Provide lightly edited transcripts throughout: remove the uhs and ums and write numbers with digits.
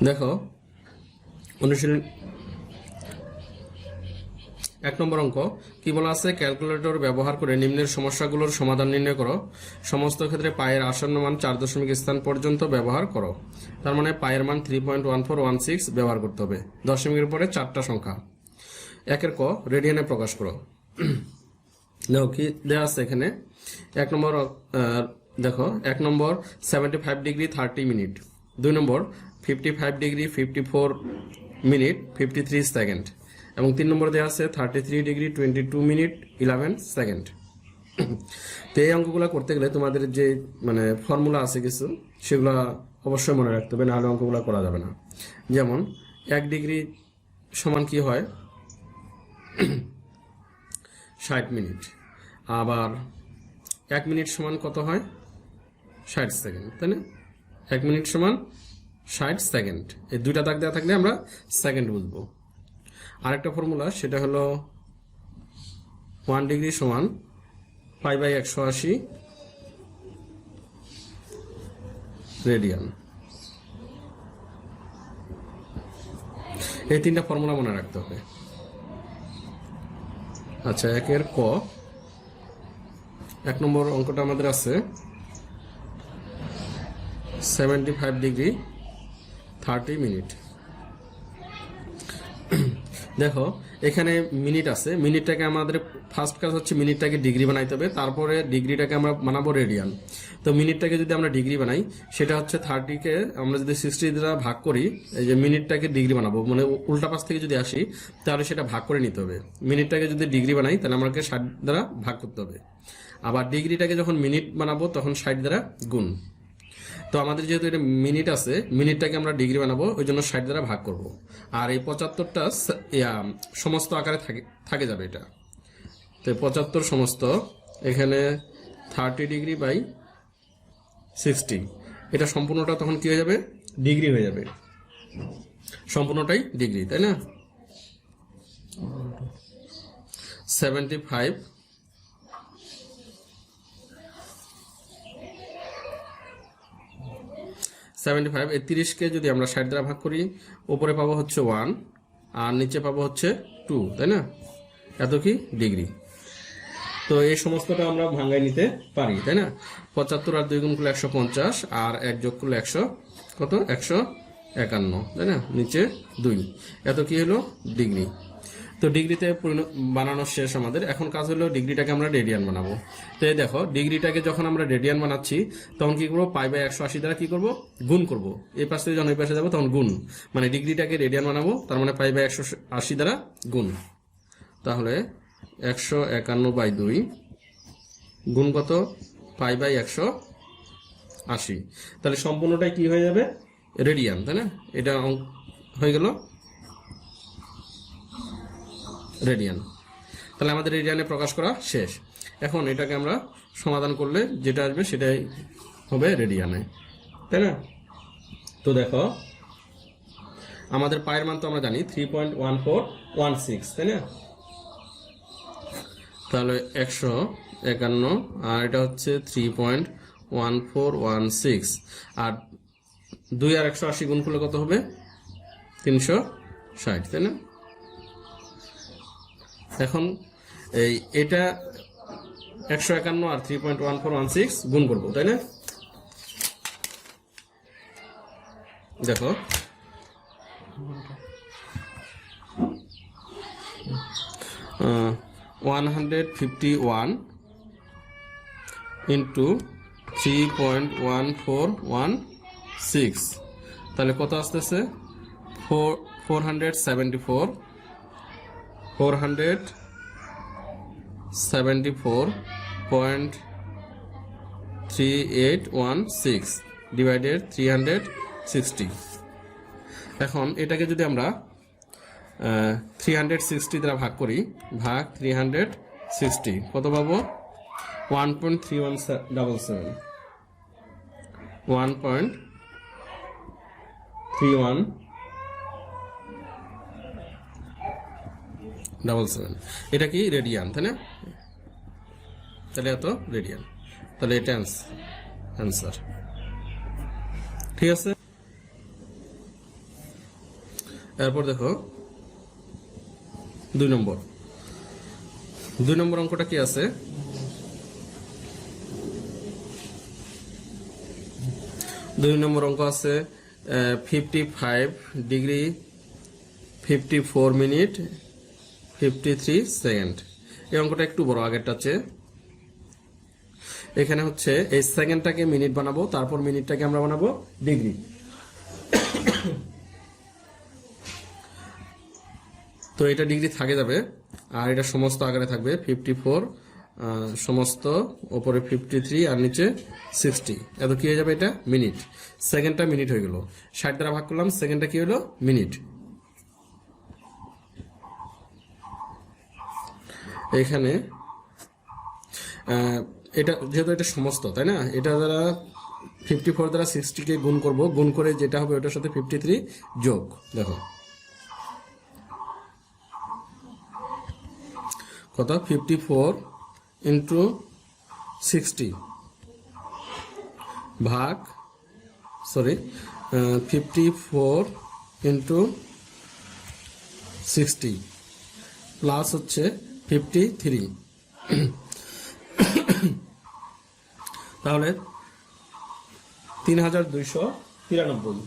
দেখো অনুশীলন 1 নম্বর অঙ্ক কি বলা আছে, ক্যালকুলেটর ব্যবহার করে নিম্নের সমস্যাগুলোর সমাধান নির্ণয় করো। সমস্ত ক্ষেত্রে পায়ের আসন্ন মান 4 দশমিক স্থান পর্যন্ত ব্যবহার করো। তার মানে পায়ের মান 3.1416 ব্যবহার করতে হবে। দশমিকের পরে 4টা সংখ্যা। 1 ক রেডিয়ানে প্রকাশ করো। দেখো কি দেওয়া আছে এখানে। 1 নম্বর দেখো 1 নম্বর 75 ডিগ্রি 30 মিনিট, 2 নম্বর 55 ডিগ্রি 54 মিনিট 53 সেকেন্ড এবং 3 নম্বর দেওয়া আছে 33 ডিগ্রি 22 মিনিট 11 সেকেন্ড। তো এই অঙ্কগুলো করতে গেলে তোমাদের যে মানে ফর্মুলা আছে কিছু, সেগুলো অবশ্যই মনে রাখতে হবে, নাহলে অঙ্কগুলো করা যাবে না। যেমন 1 ডিগ্রি সমান কি হয় 60 মিনিট, আবার 1 মিনিট সমান কত হয় 60 সেকেন্ড, তাই না? 1 মিনিট সমান 60 সেকেন্ড। এই দুইটা দাগ দেওয়া থাকলে আমরা সেকেন্ড বুঝবো। আরেকটা ফর্মুলা সেটা হলো 1 ডিগ্রি সমান π/180 রেডিয়ান। এই 3টা ফর্মুলা মনে রাখতে হবে। আচ্ছা, 1 ক 1 নম্বর অঙ্কটা আমাদের আছে 75 ডিগ্রি 30 মিনিট। দেখো এখানে মিনিট আছে, মিনিটটাকে আমাদের ফার্স্ট কাজ হচ্ছে মিনিটটাকে ডিগ্রি বানাইতে হবে, তারপরে ডিগ্রিটাকে আমরা বানাবো রেডিয়ান। তো মিনিটটাকে যদি আমরা ডিগ্রি বানাই, সেটা হচ্ছে 30কে আমরা যদি 60 দ্বারা ভাগ করি, এই যে মিনিটটাকে ডিগ্রি বানাবো মানে উল্টা পাশ থেকে যদি আসি, তাহলে সেটা ভাগ করে নিতে হবে। মিনিটটাকে যদি ডিগ্রি বানাই তাহলে আমাকে 60 দ্বারা ভাগ করতে হবে। আবার ডিগ্রিটাকে যখন মিনিট বানাবো তখন 60 দ্বারা গুণ। তো আমাদের যেহেতু এটা মিনিট আছে, মিনিটটাকে আমরা ডিগ্রি বানাবো, ওই জন্য 60 দ্বারা ভাগ করব। আর এই 75টা সমস্ত আকারে থাকে যাবে এটা। তো 75 সমস্ত এখানে 30 ডিগ্রি বাই 60, এটা সম্পূর্ণটা তখন কি হয়ে যাবে ডিগ্রি হয়ে যাবে, সম্পূর্ণটাই ডিগ্রি, তাই না? 75 এই 30কে যদি আমরা 60 দ্বারা ভাগ করি, উপরে পাবো হচ্ছে 1 আর নিচে পাবো হচ্ছে 2, তাই না? এত কি ডিগ্রি। তো এই সমস্তটা আমরা ভাঙাই নিতে পারি, তাই না? 75 আর 2 গুণ করলে 150 আর 1 যোগ করলে 100 কত 151, তাই না? নিচে 2, এত কি হলো ডিগ্রি। তো ডিগ্রিতে বানানো শেষ আমাদের। এখন কাজ হলো ডিগ্রিটাকে আমরা রেডিয়ান বানাবো। তো এই দেখো ডিগ্রিটাকে যখন আমরা রেডিয়ান বানাচ্ছি তখন কি করবো, π/180 দ্বারা কি করব গুণ করব। এই পাশে যখন ওই পাশে যাবো তখন গুণ, মানে ডিগ্রিটাকে রেডিয়ান বানাবো, তার মানে π/180 দ্বারা গুণ। তাহলে 151/2 গুণ কত π/180, তাহলে সম্পূর্ণটাই কি হয়ে যাবে রেডিয়ান, তাই না? এটা হয়ে গেল রেডিয়ান। তাহলে আমাদের রেডিয়ানে প্রকাশ করা শেষ। এখন এটাকে আমরা সমাধান করলে যেটা আসবে সেটাই হবে রেডিয়ানে, তাই না? তো দেখো আমাদের পায়ের মান তো আমরা জানি 3.1416, তাই না? তাহলে 151 আর এটা হচ্ছে 3.1416, আর 2 আর 180 গুণ করলে কত হবে 360, তাই না? এখন এটা 151 আর 3.1416 গুণ করবো, তাই না? দেখো 151 ইন্টু 3.1416, তাহলে কত আসতেছে 474.3816 ডিভাইডেড 360। এখন এটাকে যদি আমরা 360 দ্বারা ভাগ করি, ভাগ 360 কত পাবো 1.3177, 1.3177, এটা কি রেডিয়ান, তাই না? তাহলে এত রেডিয়ান, তাহলে এটা অ্যান্সার। ঠিক আছে। এরপর দেখো 2 নম্বর অঙ্কটা কি আছে? 2 নম্বর অঙ্ক আছে 55 ডিগ্রি 54 মিনিট 53 সেকেন্ড। এই অঙ্কটা একটু বড় আগেরটা চেয়ে। এখানে হচ্ছে এই সেকেন্ডটাকে মিনিট বানাবো, তারপর মিনিটটাকে আমরা বানাবো ডিগ্রি। তো এটা ডিগ্রি থাকে যাবে, আর এটা সমস্ত আকারে থাকবে 54 সমস্ত ওপরে 53 আর নিচে 60। এত কি হয়ে যাবে? এটা মিনিট। সেকেন্ডটা মিনিট হয়ে গেল, 60 দ্বারা ভাগ করলাম, সেকেন্ডটা কি হলো? মিনিট। এখানে এটা যেহেতু এটা সমস্ত, তাই না, এটা দ্বারা 54 দ্বারা 60কে গুণ করব, গুণ করে যেটা হবে ওটার সাথে 53 যোগ। দেখো কত? 54 ইন্টু 60 ভাগ 54 ইন্টু 60 প্লাস হচ্ছে 53। তাহলে 3293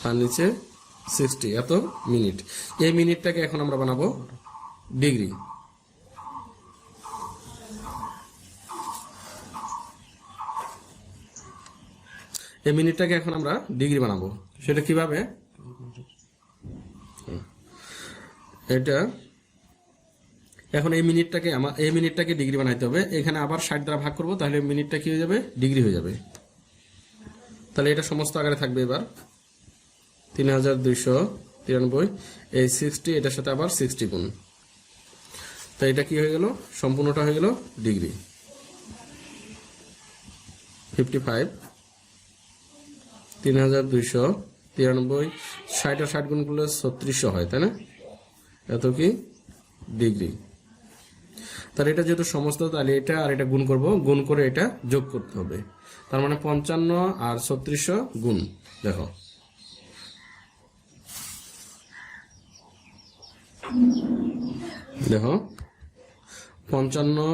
আর নিচে 60, এত মিনিট। এই মিনিটটাকে এখন আমরা বানাবো ডিগ্রি। এই মিনিটটাকে এখন আমরা ডিগ্রি বানাবো। সেটা কিভাবে? এটা এখন এই মিনিটটাকে ডিগ্রি বানাইতে হবে। এখানে আবার 60 দ্বারা ভাগ করব, তাহলে মিনিটটা কি হয়ে যাবে? ডিগ্রি হয়ে যাবে। তাহলে এটা সমস্ত আকারে থাকবে। এবার 3293, এই 60 এটার সাথে আবার 60 গুণ, তাই এটা কি হয়ে গেল? সম্পূর্ণটা হয়ে গেল ডিগ্রি। 55 3293, 60 আর 60 গুণ করলে 3600 হয়, তাই না? এত কি ডিগ্রি। তাহলে এটা যেহেতু সমস্ত, তাহলে এটা আর এটা গুণ করব, গুণ করে এটা যোগ করতে হবে। তার মানে 55 আর 3600 গুণ। দেখো দেখো 55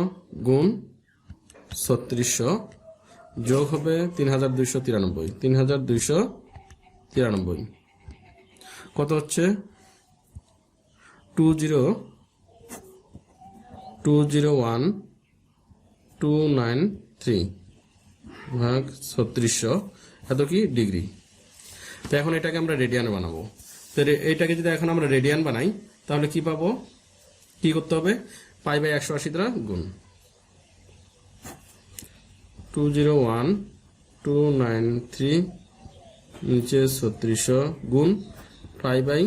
গুণ 3600 যোগ হবে 3293। 3293 কত হচ্ছে? 201293 ভাগ 3600, এত কি ডিগ্রি। তো এখন এটাকে আমরা রেডিয়ানে বানাবো। তো এইটাকে যদি এখন আমরা রেডিয়ান বানাই, তাহলে কি পাবো? কি করতে হবে? পাই বাই 180 দ্বারা গুণ। 201293 নিচে 3600 গুণ পাই বাই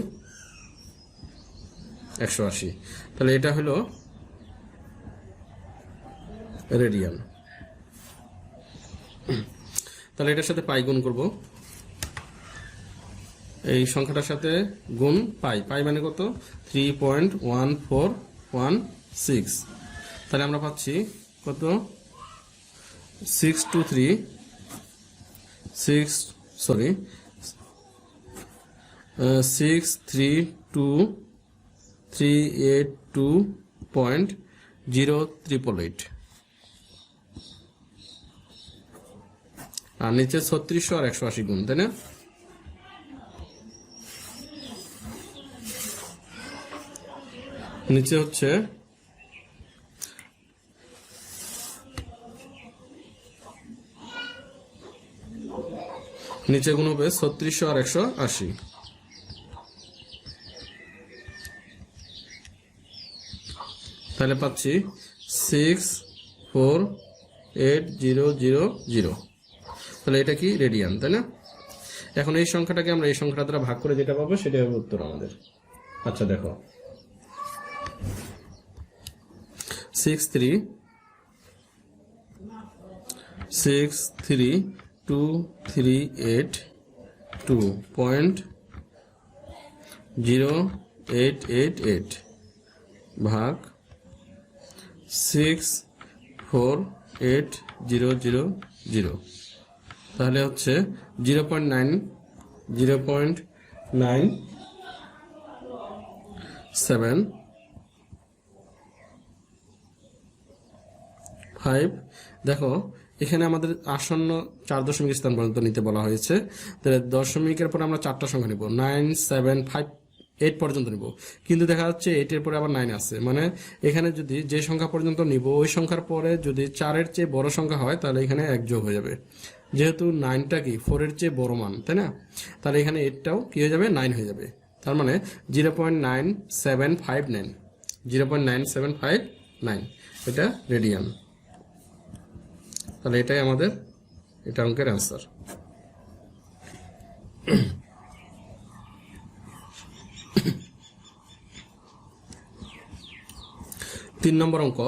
180। তাহলে এটা হলো রেডিয়ান। তাহলে এটার সাথে পাই গুণ করব, এই সংখ্যাটার সাথে গুণ পাই। পাই মানে কত? 3.1416। তাহলে আমরা পাচ্ছি কত? 632,382.0888 আর নিচে 3600 আর 180 গুণ, তাই না? নিচে হচ্ছে নিচে গুণ হবে 3600 আর 180। তাহলে পাচ্ছি 648,000। তাহলে এটা কি রেডিয়ান, তাই না? এখন এই সংখ্যাটাকে আমরা এই সংখ্যাটা দ্বারা ভাগ করে যেটা পাবো সেটাই হবে উত্তর আমাদের। আচ্ছা দেখো 63238.0888 ভাগ 648,000। তাহলে হচ্ছে 0.975। দেখো এখানে আমাদের আসন্ন 4 দশমিক স্থান পর্যন্ত নিতে বলা হয়েছে, তাহলে দশমিকের পর আমরা 4টা সংখ্যা নিব, 9, 7, 5, 8 পর্যন্ত নিব, কিন্তু দেখা যাচ্ছে 8 এর পরে আবার 9 আছে, মানে এখানে যদি যে সংখ্যা পর্যন্ত নিব ওই সংখ্যার পরে যদি 4-এর চেয়ে বড় সংখ্যা হয় তাহলে এখানে 1 যোগ হয়ে যাবে, যেহেতু 9টা কি 4-এর চেয়ে বড় মান, তাই না? তাহলে এখানে 8টাও কি হয়ে যাবে, 9 হয়ে যাবে। তার মানে 0.9759, 0.9759 এটা রেডিয়ান। তাহলে এটাই আমাদের এটা অঙ্কের অ্যান্সার। তিন নম্বর অঙ্ক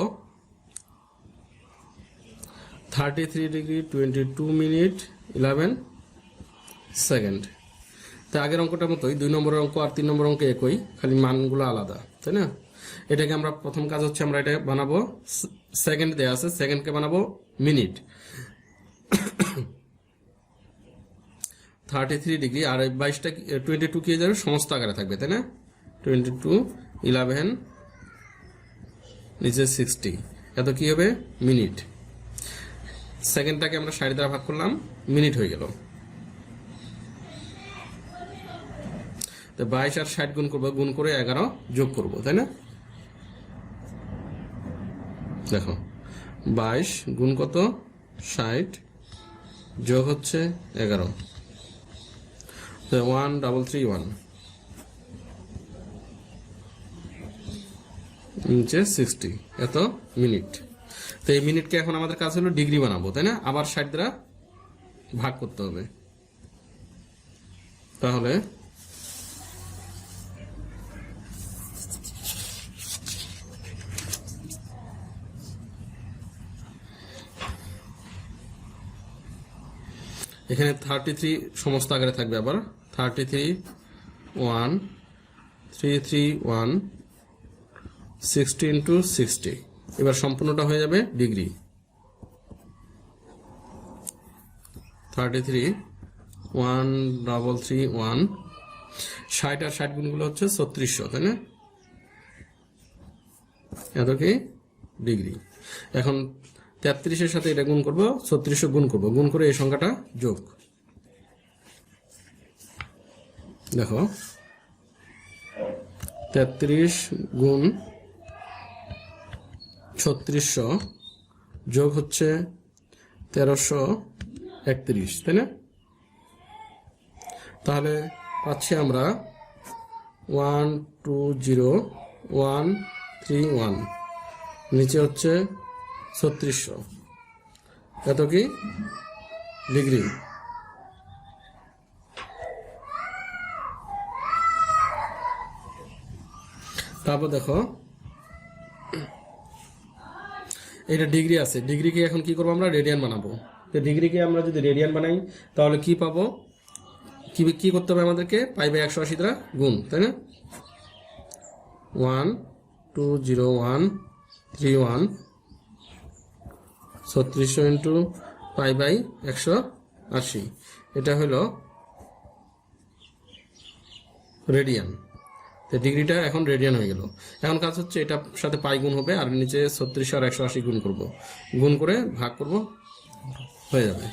33 ডিগ্রি 22 মিনিট 11 সেকেন্ড। তো আগের অঙ্কটার মতোই 2 নম্বরের অঙ্ক আর 3 নম্বর অঙ্ক একই, খালি মানগুলো আলাদা, তাই না? এটাকে আমরা প্রথম কাজ হচ্ছে আমরা এটা বানাবো, সেকেন্ড দেয়া আছে, সেকেন্ডকে বানাবো মিনিট। 33 ডিগ্রি আর 22টা 22 কি হয়ে যাবে, সমস্ত আকারে থাকবে, তাই না? 22 11 নিচে 60, এত কি হবে, মিনিট। সেকেন্ডটাকে আমরা 60 দ্বারা ভাগ করলাম, মিনিট হয়ে গেল। তো 22 আর 60 গুণ করবো, গুণ করে 11 যোগ করবো, তাই না? দেখো 22 গুণ কত, 60 যোগ হচ্ছে 11, 1331 নিচে 60, এত মিনিট। তো এই মিনিটকে এখন আমাদের কাজ হলো ডিগ্রি বানাবো, তাই না? আবার 60 দ্বারা ভাগ করতে হবে। তাহলে এখানে 33 সমস্ত আকারে থাকবে, আবার 33 1 331 60 ইন্টু 60, এবার সম্পূর্ণটা হয়ে যাবে ডিগ্রি। 33 1331 60 আর 60 গুণগুলো হচ্ছে 3600, তাই না? এত কি ডিগ্রি। এখন 33-এর সাথে এটা গুণ করবো, 3600 গুণ করবো, গুণ করে এই সংখ্যাটা যোগ। দেখো 33 গুণ 3600 যোগ হচ্ছে 1331, তাই না? তাহলে পাচ্ছি আমরা 120131, নিচে হচ্ছে 3600, এত কি ডিগ্রি। তারপর দেখো এটা ডিগ্রি আছে, ডিগ্রিকে এখন কি করবো, আমরা রেডিয়ান বানাবো। তো ডিগ্রিকে আমরা যদি রেডিয়ান বানাই তাহলে কি পাবো, কি করতে হবে আমাদেরকে, π/180 দ্বারা গুণ, তাই না? 1203131 3600 ইন্টু π/180, এটা হলো রেডিয়ান। তো ডিগ্রিটা এখন রেডিয়ান হয়ে গেল। এখন কাজ হচ্ছে এটার সাথে পাই গুণ হবে, আর নিচে 3600 আর 180 গুণ করব, গুণ করে ভাগ করব, হয়ে যাবে।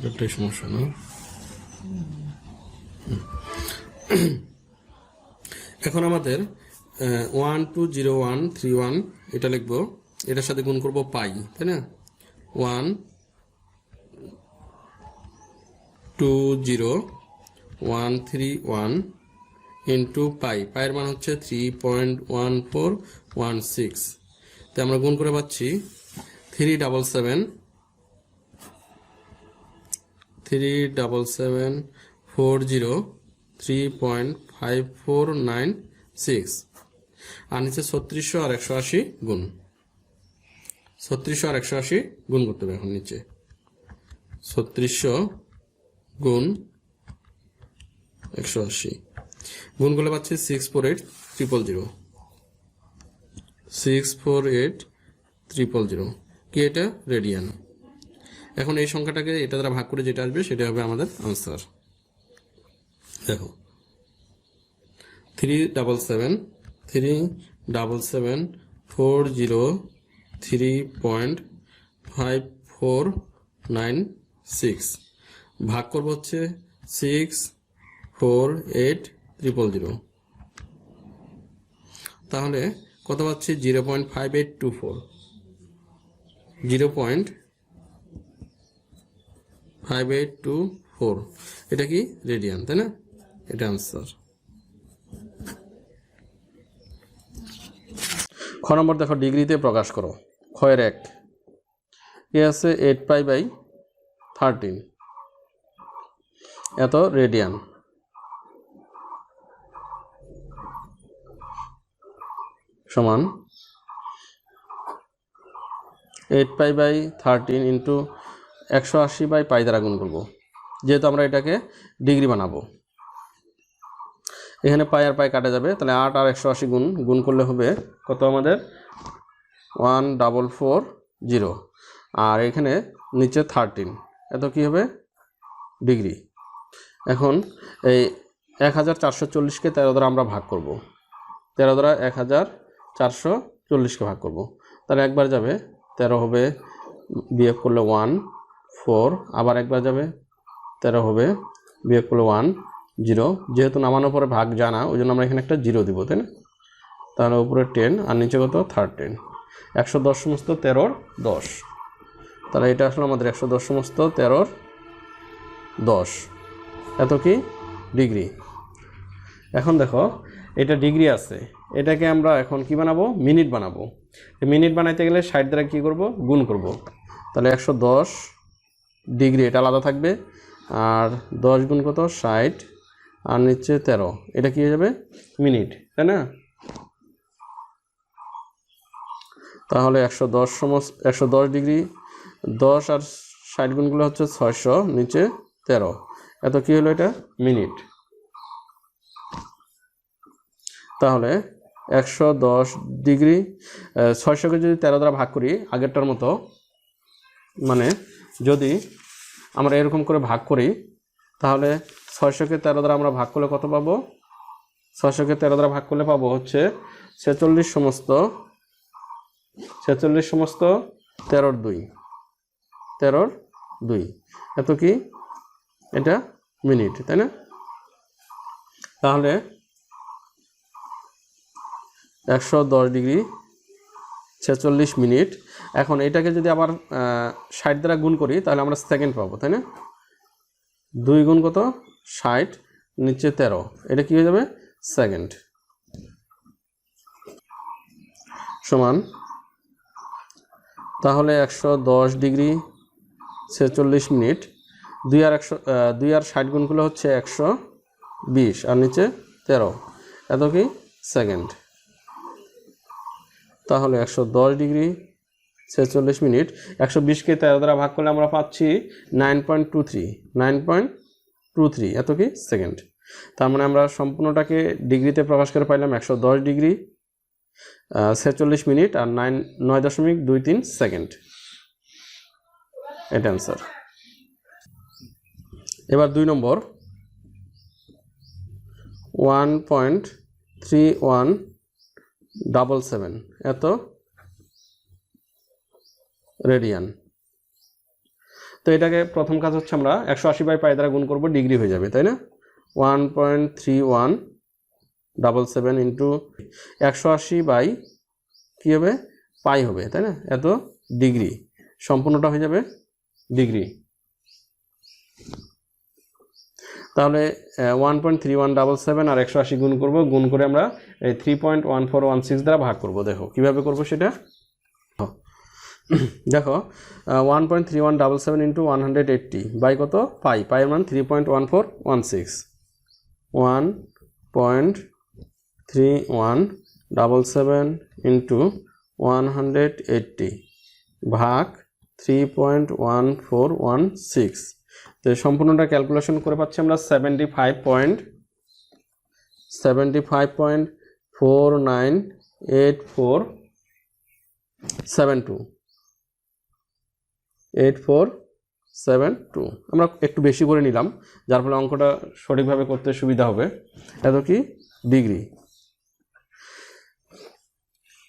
একটাই সমস্যা না। এখন আমাদের 120131 এটা লিখবো, এটার সাথে গুণ করব পাই, তাই না? 120,131 ইন্টু পাইয়ের মান হচ্ছে 3.1416। তো আমরা গুণ করে পাচ্ছি 37740 আর নিচে 3600 আর 180 গুণ, 3600 আর 180 গুণ করতে হবে। এখন নিচে 3600 গুণ 180 গুণ করলে পাচ্ছি 648,000 648,000 কি এটা? রেডিয়ান। এখন এই সংখ্যাটাকে এটা দ্বারা ভাগ করে যেটা আসবে সেটা হবে আমাদের আনসার। দেখো 37740 ভাগ করব হচ্ছে 648,000, তাহলে কত পাচ্ছি? 0.5824, 0.5824। এটা কি? রেডিয়ান, তাই না? এটা আনসার। খ নম্বর দেখো, ডিগ্রিতে প্রকাশ করো। ক্ষয়ের 1 এ আছে 8π/13 এত রেডিয়ান সমান 8π/13 ইন্টু 180/π দ্বারা গুণ করব, যেহেতু আমরা এটাকে ডিগ্রি বানাবো। এখানে পাই আর পাই কাটা যাবে, তাহলে 8 আর 180 গুণ করলে হবে কত আমাদের? 1440। আর এখানে নিচে 13, এত কি হবে? ডিগ্রি। এখন এই 1440কে 13 দ্বারা আমরা ভাগ করব, 13 দ্বারা 1440কে ভাগ করব, তাহলে একবার যাবে 13 হবে, বিয়োগ করলে 1 4, আবার একবার যাবে 13 হবে, বিয়োগ করলে 1 0। যেহেতু নামানোর পরে ভাগ জানা, ওই জন্য আমরা এখানে একটা 0 দিব, তাই না? তাহলে উপরে 10 আর নিচে কত? 13। 110 সমস্ত 13 10, তাহলে এটা আসলে আমাদের 110 সমস্ত 13 10, এত কি? ডিগ্রি। এখন দেখো এটা ডিগ্রি আছে, এটাকে আমরা এখন কি বানাবো? মিনিট বানাবো। মিনিট বানাইতে গেলে 60 দ্বারা কি করব? গুণ করব। তাহলে 110 ডিগ্রি এটা আলাদা থাকবে, আর 10 গুণ কত? 60 আর নিচে 13, এটা কি হয়ে যাবে? মিনিট, তাই না? তাহলে 110 ডিগ্রি, 10 আর 60 গুণগুলো হচ্ছে 600, নিচে 13, এত কি হলো? এটা মিনিট। তাহলে 110 ডিগ্রি 600কে যদি 13 দ্বারা ভাগ করি আগেরটার মতো, মানে যদি আমরা এরকম করে ভাগ করি, তাহলে 600কে 13 দ্বারা আমরা ভাগ করলে কত পাবো? 600কে 13 দ্বারা ভাগ করলে পাবো হচ্ছে 46 সমস্ত 13 2, এত কি? এটা মিনিট, তাই না? তাহলে 110 ডিগ্রি 46 মিনিট। এখন এটাকে যদি আবার 60 দ্বারা গুণ করি তাহলে আমরা সেকেন্ড পাবো, তাই না? 2 গুণ কত? 60, নিচে 13, এটা কি হয়ে যাবে? সেকেন্ড। সমান, তাহলে 110 ডিগ্রি 46 মিনিট, 2 আর 60 গুণ করলে হচ্ছে 120 আর নিচে 13, এত কি? সেকেন্ড। তাহলে 110 ডিগ্রি 46 মিনিট 120কে 13 দ্বারা ভাগ করলে আমরা পাচ্ছি 9.23, এত কি? সেকেন্ড। তার মানে আমরা সম্পূর্ণটাকে ডিগ্রিতে প্রকাশ করে পাইলাম 110 ডিগ্রি 46 মিনিট আর 9.23 সেকেন্ড। এটা অ্যান্সার। এবার 2 নম্বর, 1.3177 এত রেডিয়ান। তো এটাকে প্রথম কাজ হচ্ছে আমরা 180/π দ্বারা গুণ করব, ডিগ্রি হয়ে যাবে, তাই না? 1.3177 ইন্টু 180 বাই কি হবে? পাই হবে, তাই না? এত ডিগ্রি, সম্পূর্ণটা হয়ে যাবে ডিগ্রি। তাহলে 1.3177 আর 180 গুণ করব, গুণ করে আমরা এই 3.1416 দ্বারা ভাগ করব। দেখো কিভাবে করব সেটা। দেখো 1.3177 ইন্টু 180 বাই কত, পাই, পাই মান 3.1416, 1.3177 ইন্টু 180 ভাগ 3.1416। তো সম্পূর্ণটা ক্যালকুলেশন করে পাচ্ছি আমরা 75.498472 আমরা একটু বেশি করে নিলাম, যার ফলে অঙ্কটা সঠিকভাবে করতে সুবিধা হবে। এত কি ডিগ্রি।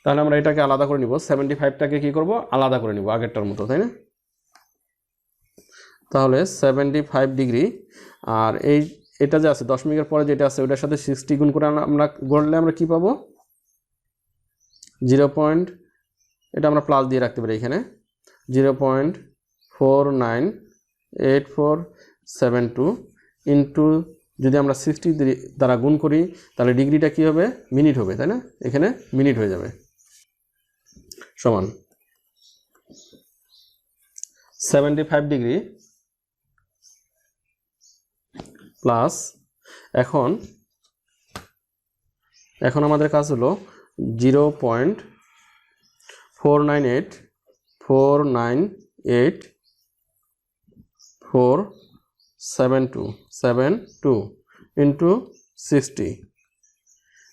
তাহলে আমরা এটাকে আলাদা করে নিব, 75টাকে কি করব, আলাদা করে নিব আগেরটার মতো, তাই না? তাহলে 75 ডিগ্রি আর এটা যে আছে 10 মিনিটের পরে যেটা আছে ওটার সাথে 60 গুণ করে আমরা গড়লে আমরা কি পাবো, 0. এটা আমরা প্লাস দিয়ে রাখতে পারি এখানে, 0.498472 ইন্টু যদি আমরা 60 দ্বারা গুণ করি তাহলে ডিগ্রিটা কি হবে, মিনিট হবে, তাই না? এখানে মিনিট হয়ে যাবে, সমান 75 ডিগ্রি প্লাস, এখন আমাদের কাজ হলো 0.49849847 ইন্টু 60।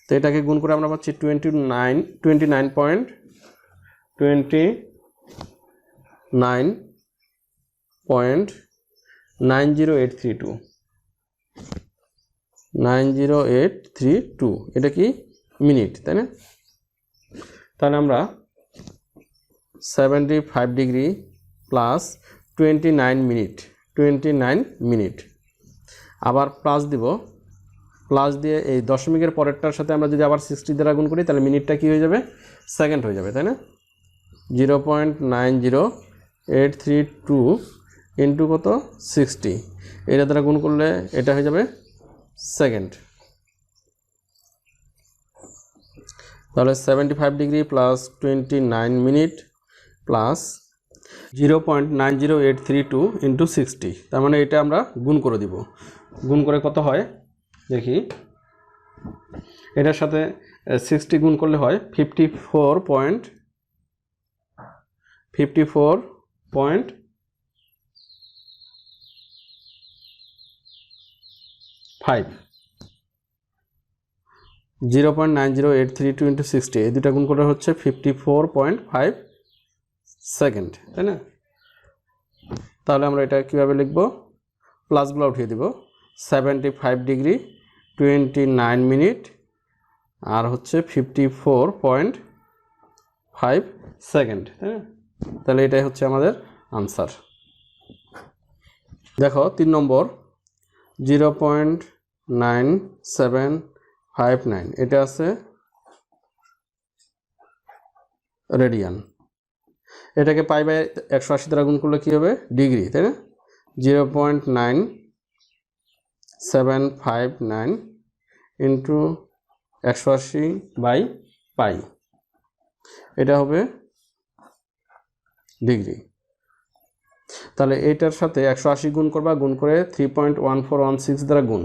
তো এটাকে গুণ করে আমরা পাচ্ছি 29.90832 90832, এটা কি মিনিট, তাই না? তাহলে আমরা 75 ডিগ্রি প্লাস 29 মিনিট আবার প্লাস দিব, প্লাস দিয়ে এই দশমিকের পরেরটার সাথে আমরা যদি আবার 60 দ্বারা গুণ করি তাহলে মিনিটটা কি হয়ে যাবে, সেকেন্ড হয়ে যাবে, তাই না? 0.90832 ইন্টু কত, 60, এটা দ্বারা গুণ করলে এটা হয়ে যাবে সেকেন্ড। তাহলে 75 degree plus 29 minute plus 0.90832 into 60, তার মানে এটা আমরা গুণ করে দিব। গুণ করে কত হয় দেখি, এটার সাথে 60 গুণ করলে হয় 54.5, 0.90832 ইন্টু 60, এই দুটা গুণ করে হচ্ছে 54.5 সেকেন্ড, তাই না? তাহলে আমরা এটা কিভাবে লিখব, প্লাসগুলো উঠিয়ে দিব, 75 ডিগ্রি 29 মিনিট আর হচ্ছে 54.5 সেকেন্ড, তাই না? তাহলে এটাই হচ্ছে আমাদের আনসার। দেখো 3 নম্বর 0.9759, এটা আছে রেডিয়ান, এটাকে পাই বাই 180 দ্বারা গুণ করলে কি হবে, ডিগ্রি, তাই না? 0.9759 ইন্টু 180 বাই পাই, এটা হবে ডিগ্রি। তাহলে এটার সাথে 180 গুণ করবা, গুণ করে 3.1416 দ্বারা গুণ,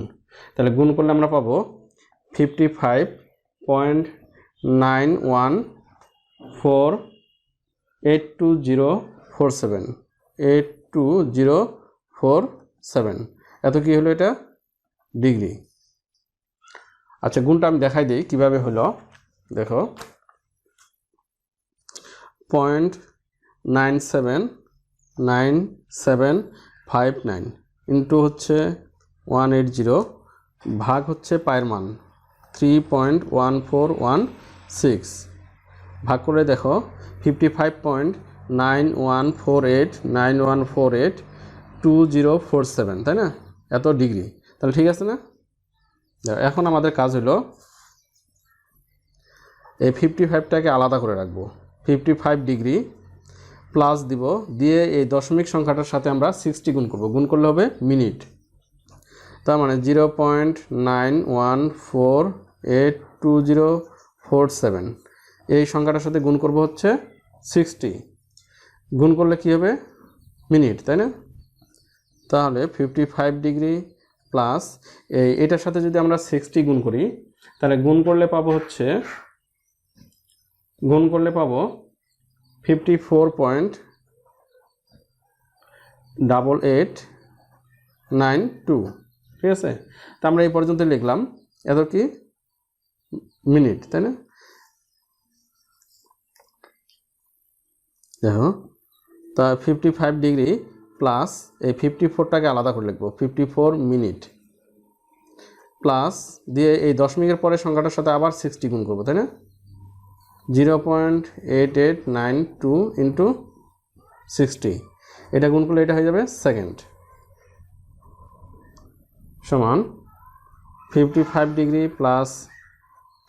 তাহলে গুণ করলে আমরা পাবো 55.91482047 এত কি হলো, এটা ডিগ্রি। আচ্ছা গুণটা আমি দেখাই দিই কিভাবে হলো, দেখো 0.979759 ইন্টু হচ্ছে 180 ভাগ হচ্ছে পায়ের মান 3.1416 ভাগ করে দেখো 55.914891482047, তাই না? এত ডিগ্রি, তাহলে ঠিক আছে না? এখন আমাদের কাজ হলো এই 55টাকে আলাদা করে রাখবো, 55 ডিগ্রি প্লাস দিব, দিয়ে এই দশমিক সংখ্যাটার সাথে আমরা 60 গুণ করব, গুণ করলে হবে মিনিট। তার মানে 0.91482047 এই সংখ্যাটার সাথে গুণ করব হচ্ছে 60, গুণ করলে কি হবে মিনিট, তাই না? তাহলে 55 ডিগ্রি প্লাস এটার সাথে যদি আমরা 60 গুণ করি, তাহলে গুণ করলে পাবো 54.8892, ঠিক আছে? তা আমরা এই পর্যন্ত লিখলাম, এত কি মিনিট, তাই না? দেখো, তা 55 ডিগ্রি প্লাস এই 54টাকে আলাদা করে লিখবো, 54 মিনিট প্লাস দিয়ে এই দশমিকের পরে সংখ্যাটার সাথে আবার 60 গুণ করবো, তাই না? 0.8892 ইন্টু 60, এটা গুণ করলে এটা হয়ে যাবে সেকেন্ড, সমান 55 ডিগ্রি প্লাস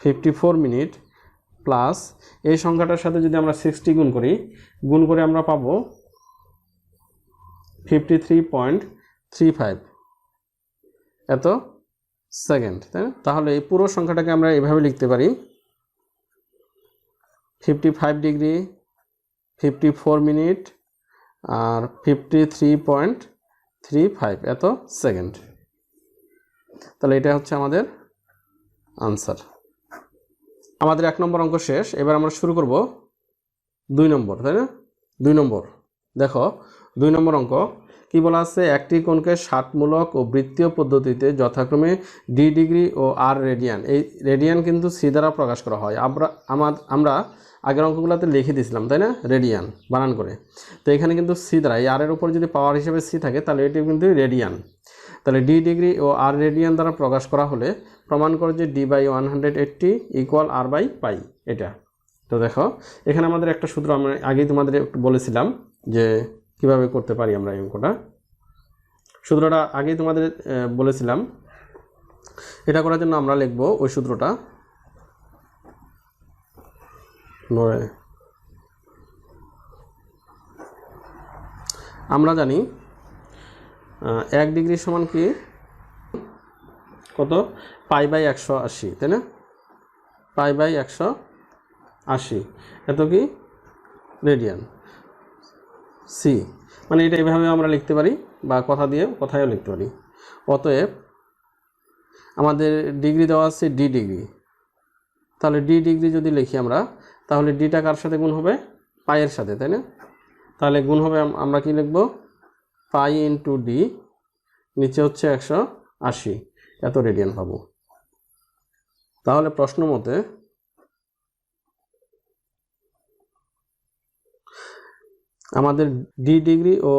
54 মিনিট প্লাস এই সংখ্যাটার সাথে যদি আমরা 60 গুণ করি, গুণ করে আমরা পাবো 53.35 এত সেকেন্ড, তাই না? তাহলে এই পুরো সংখ্যাটাকে আমরা এভাবে লিখতে পারি, 55 ডিগ্রি 54 মিনিট আর 53.35 এত সেকেন্ড। তাহলে এটা হচ্ছে আমাদের আনসার। আমাদের 1 নম্বর অঙ্ক শেষ। এবার আমরা শুরু করব 2 নম্বর, তাই না? 2 নম্বর দেখো, 2 নম্বর অঙ্ক কি বলা আছে, একটি কোণকে ষাটমূলক ও বৃত্তীয় পদ্ধতিতে যথাক্রমে ডি ডিগ্রি ও আর রেডিয়ান, এই রেডিয়ান কিন্তু সি দ্বারা প্রকাশ করা হয়। আমরা আগের অঙ্কগুলোতে লিখে দিয়েছিলাম, তাই না, রেডিয়ান বানান করে। তো এখানে কিন্তু সি দ্বারা, এই আর এর উপর যদি পাওয়ার হিসেবে সি থাকে তাহলে এটি কিন্তু রেডিয়ান। তাহলে ডি ডিগ্রি ও আর রেডিয়ান দ্বারা প্রকাশ করা হলে প্রমাণ করে যে d/180 ইকুয়াল r/পাই, এটা। তো দেখো, এখানে আমাদের একটা সূত্র আমরা আগেই তোমাদের একটু বলেছিলাম যে কিভাবে করতে পারি আমরা এই অঙ্কটা। সূত্রটা আগেই তোমাদের বলেছিলাম। এটা করার জন্য আমরা লিখব ওই সূত্রটা, আমরা জানি 1 ডিগ্রি সমান কি কত, π/180, তাই না? π/180 এত কি রেডিয়ান, সি। মানে এটা এইভাবে আমরা লিখতে পারি বা কথা দিয়ে কথায়ও লিখতে পারি। অতএব আমাদের ডিগ্রি দেওয়া আছে ডি ডিগ্রি, তাহলে ডি ডিগ্রি যদি লিখি আমরা, তাহলে ডিটা কার সাথে গুণ হবে, পাইয়ের সাথে, তাই না? তাহলে গুণ হবে, আমরা কি লিখব, পাই ইন্টু ডি, নিচে হচ্ছে 180 এত রেডিয়ান পাবো। তাহলে প্রশ্ন মতে আমাদের ডি ডিগ্রি ও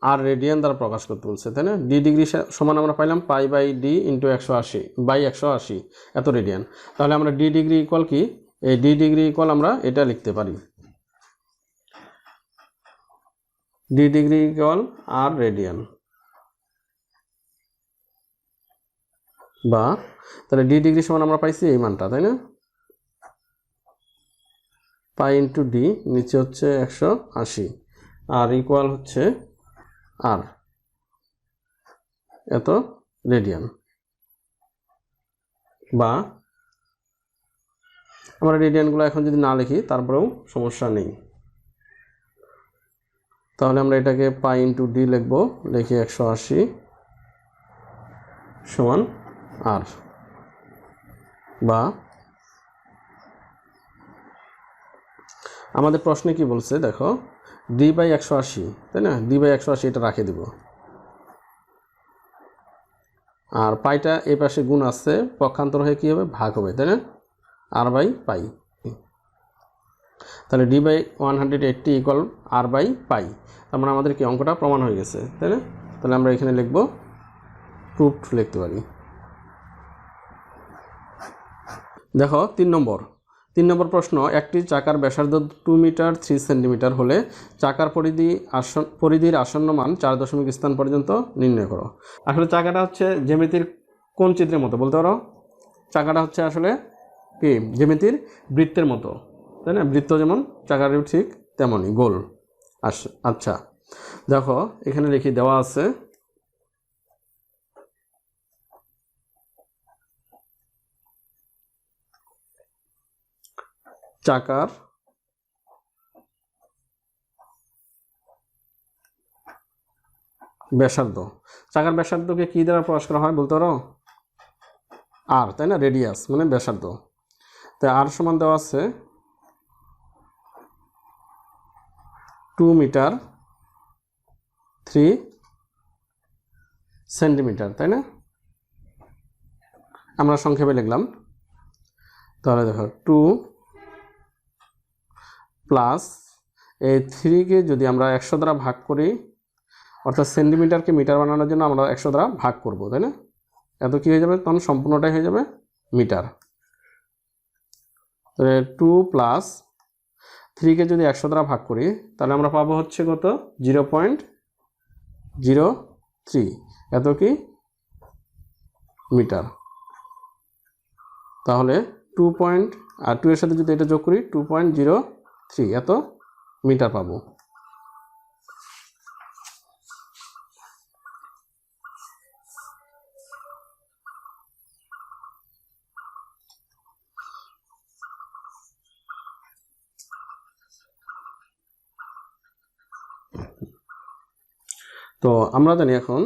আর রেডিয়ান দ্বারা প্রকাশ করতে বলছে, তাই না? ডি ডিগ্রি সমান আমরা পাইলাম π/d ইন্টু 180/180 এত রেডিয়ান। তাহলে আমরা ডি ডিগ্রি ইকুয়াল কি, এই ডি ডিগ্রি ইকুয়াল আমরা এটা লিখতে পারি, ডি ডিগ্রি ইকুয়াল আর রেডিয়ান, বা তাহলে ডি ডিগ্রি সমান আমরা পাইছি এই মানটা, তাই না? পাই ইন্টু ডি, নিচে হচ্ছে 180 আর ইকুয়াল হচ্ছে আর এত রেডিয়ান। বা আমরা রেডিয়ানগুলো এখন যদি না লিখি তারপরেও সমস্যা নেই, তাহলে আমরা এটাকে পাই ইন্টু ডি লিখবো, লিখি 180 সমান আর, বা আমাদের প্রশ্নে কি বলছে দেখো, d/180, তাই না? d/180 এটা রাখে দিব, আর পাইটা এই পাশে গুণ আছে, পক্ষান্তর হয়ে কি হবে, ভাগ হবে, তাই না, r/পাই। তাহলে d/180 ইকুয়াল r/পাই। তার মানে আমাদের কি অঙ্কটা প্রমাণ হয়ে গেছে, তাই না? তাহলে আমরা এখানে লিখব প্রুফড লিখতে পারি। দেখো 3 নম্বর প্রশ্ন, একটি চাকার ব্যাসার্ধ 2 মিটার 3 সেন্টিমিটার হলে চাকার পরিধির আসন্ন মান 4 দশমিক স্থান পর্যন্ত নির্ণয় করো। আসলে চাকাটা হচ্ছে জ্যামিতির কোন চিত্রের মতো বলতে পারো? চাকাটা হচ্ছে আসলে কি জ্যামিতির বৃত্তের মতো, তাই না? বৃত্ত যেমন চাকারও ঠিক তেমনই গোল। আচ্ছা দেখো এখানে লিখি দেওয়া আছে চাকার ব্যাসার্ধ। চাকার ব্যাসার্ধকে কি দ্বারা প্রকাশ করা হয় বলতে পারো? আর, তাই না? রেডিয়াস মানে ব্যাসার্ধ। তাই আর সমান দেওয়া আছে 2 মিটার 3 সেন্টিমিটার, তাই না? আমরা সংক্ষেপে লিখলাম। তাহলে দেখো 2 প্লাস এই 3কে যদি আমরা 100 দ্বারা ভাগ করি, অর্থাৎ সেন্টিমিটারকে মিটার বানানোর জন্য আমরা 100 দ্বারা ভাগ করব, তাই না? এত কি হয়ে যাবে? তখন সম্পূর্ণটাই হয়ে যাবে মিটার। তাহলে 2 প্লাস 3কে যদি 100 দ্বারা ভাগ করি তাহলে আমরা পাবো হচ্ছে কত? 0.03। এত কি? মিটার। তাহলে 2 আর 2 এর সাথে যদি এটা যোগ করি 2.03 এত মিটার পাবো। তো আমরা জানি এখন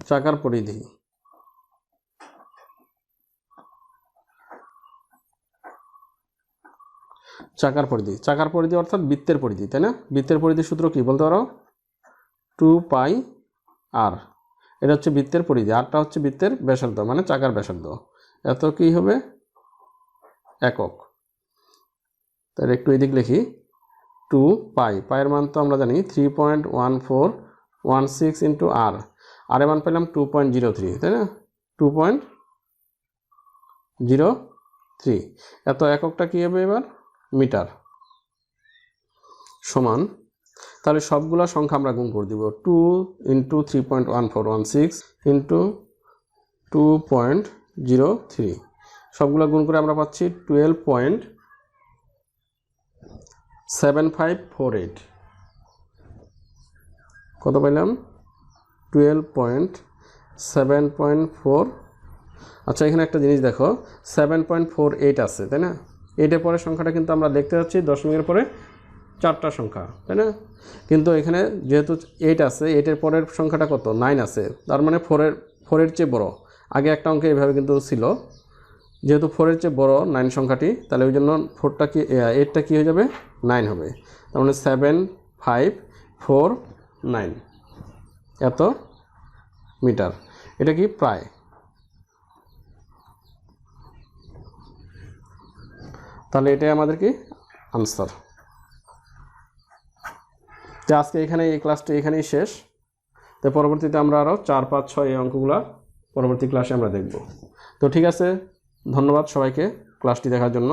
চাকার পরিধি। চাকার পরিধি অর্থাৎ বৃত্তের পরিধি, তাই না? বৃত্তের পরিধির সূত্র কি বলতে পারো? 2 পাই আর। এটা হচ্ছে বৃত্তের পরিধি, আরটা হচ্ছে বৃত্তের ব্যাসার্ধ মানে চাকার ব্যাসার্ধ। এত কি হবে? একক। তাহলে একটু এদিক লিখি 2 পাই। পায়ের মান তো আমরা জানি 3.1416 ইন্টু আর। আর এর মান পেলাম 2.03, তাই না? 2.03 এত এককটা কি হবে এবার? মিটার। সমান, তাহলে সবগুলা সংখ্যা আমরা গুণ করে দিব। 2 ইন্টু 3.1416 ইন্টু 2.03 সবগুলা গুণ করে আমরা পাচ্ছি 12.7548। কত পাইলাম? 12.7.4। আচ্ছা এখানে একটা জিনিস দেখো 7.48 আছে, তাই না? 8 পরের সংখ্যাটা কিন্তু আমরা দেখতে পাচ্ছি দশমিকের পরে 4টা সংখ্যা, তাই না? কিন্তু এখানে যেহেতু 8 আছে, 8 পরের সংখ্যাটা কত? 9 আছে। তার মানে 4 চেয়ে বড়। আগে একটা অঙ্কে এইভাবে কিন্তু ছিল, যেহেতু 4 চেয়ে বড় 9 সংখ্যাটি, তাহলে ওই জন্য 8টা কি হয়ে যাবে? 9 হবে। তার মানে 7549 এত মিটার। এটা কি? প্রায়। তাহলে এটাই আমাদের কি? আনসার। তো আজকে এখানে এই ক্লাসটি এখানেই শেষ। তো পরবর্তীতে আমরা আরও 4, 5, 6 এই অঙ্কগুলো পরবর্তী ক্লাসে আমরা দেখব। তো ঠিক আছে, ধন্যবাদ সবাইকে ক্লাসটি দেখার জন্য।